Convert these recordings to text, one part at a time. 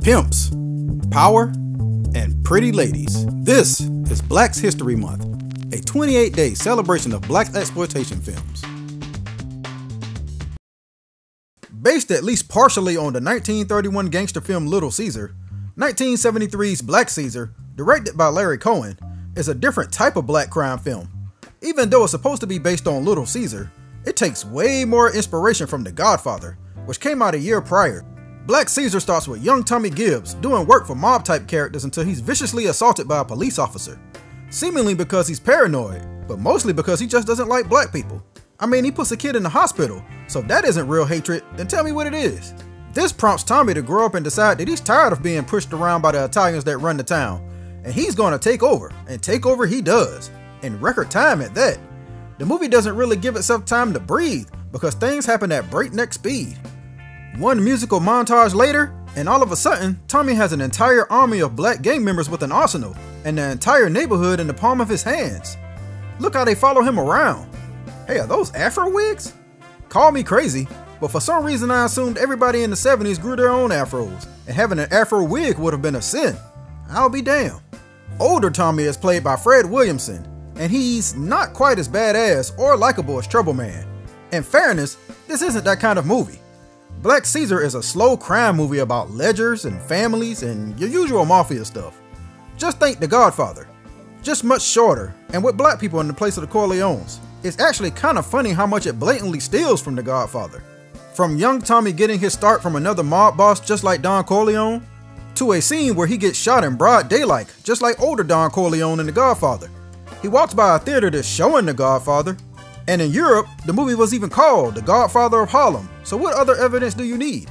pimps, power, and pretty ladies. This is Black's History Month, a 28-day celebration of black exploitation films. Based at least partially on the 1931 gangster film Little Caesar, 1973's Black Caesar, directed by Larry Cohen, is a different type of black crime film. Even though it's supposed to be based on Little Caesar, it takes way more inspiration from The Godfather, which came out a year prior. Black Caesar starts with young Tommy Gibbs doing work for mob-type characters until he's viciously assaulted by a police officer. Seemingly because he's paranoid, but mostly because he just doesn't like black people. I mean, he puts a kid in the hospital, so if that isn't real hatred, then tell me what it is. This prompts Tommy to grow up and decide that he's tired of being pushed around by the Italians that run the town, and he's going to take over, and take over he does, in record time at that. The movie doesn't really give itself time to breathe, because things happen at breakneck speed. One musical montage later, and all of a sudden, Tommy has an entire army of black gang members with an arsenal, and the entire neighborhood in the palm of his hands. Look how they follow him around. Hey, are those afro wigs? Call me crazy, but for some reason I assumed everybody in the 70s grew their own afros, and having an afro wig would have been a sin. I'll be damned. Older Tommy is played by Fred Williamson, and he's not quite as badass or likable as Trouble Man. In fairness, this isn't that kind of movie. Black Caesar is a slow crime movie about ledgers and families and your usual mafia stuff. Just think The Godfather. Just much shorter, and with black people in the place of the Corleones. It's actually kind of funny how much it blatantly steals from The Godfather. From young Tommy getting his start from another mob boss just like Don Corleone, to a scene where he gets shot in broad daylight just like older Don Corleone in The Godfather. He walks by a theater that's showing The Godfather, and in Europe, the movie was even called The Godfather of Harlem, so what other evidence do you need?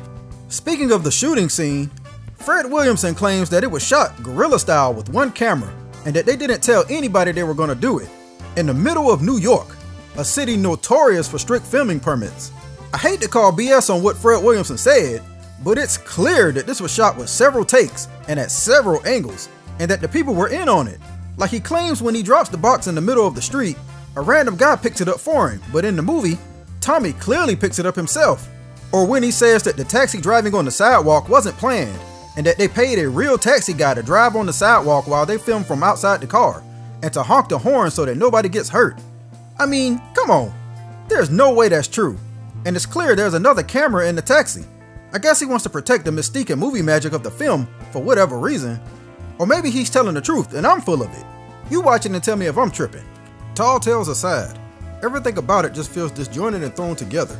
Speaking of the shooting scene, Fred Williamson claims that it was shot guerrilla style with one camera, and that they didn't tell anybody they were going to do it, in the middle of New York, a city notorious for strict filming permits. I hate to call BS on what Fred Williamson said, but it's clear that this was shot with several takes and at several angles, and that the people were in on it. Like he claims when he drops the box in the middle of the street, a random guy picks it up for him, but in the movie, Tommy clearly picks it up himself. Or when he says that the taxi driving on the sidewalk wasn't planned, and that they paid a real taxi guy to drive on the sidewalk while they filmed from outside the car, and to honk the horn so that nobody gets hurt. I mean, come on. There's no way that's true. And it's clear there's another camera in the taxi. I guess he wants to protect the mystique and movie magic of the film for whatever reason. Or maybe he's telling the truth and I'm full of it. You watch it and tell me if I'm tripping. Tall tales aside, everything about it just feels disjointed and thrown together.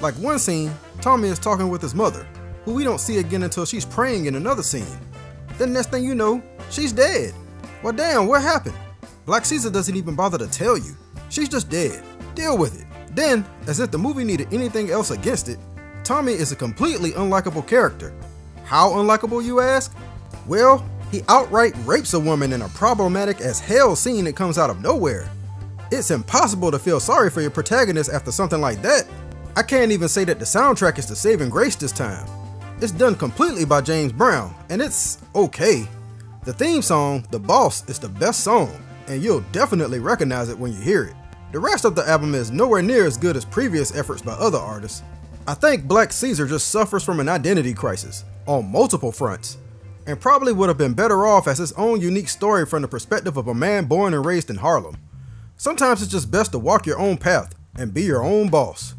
Like one scene, Tommy is talking with his mother, who we don't see again until she's praying in another scene. Then next thing you know, she's dead. Well damn, what happened? Black Caesar doesn't even bother to tell you. She's just dead. Deal with it. Then, as if the movie needed anything else against it, Tommy is a completely unlikable character. How unlikable, you ask? Well, he outright rapes a woman in a problematic as hell scene that comes out of nowhere. It's impossible to feel sorry for your protagonist after something like that. I can't even say that the soundtrack is the saving grace this time. It's done completely by James Brown, and it's okay. The theme song, The Boss, is the best song, and you'll definitely recognize it when you hear it. The rest of the album is nowhere near as good as previous efforts by other artists. I think Black Caesar just suffers from an identity crisis, on multiple fronts, and probably would have been better off as its own unique story from the perspective of a man born and raised in Harlem. Sometimes it's just best to walk your own path and be your own boss.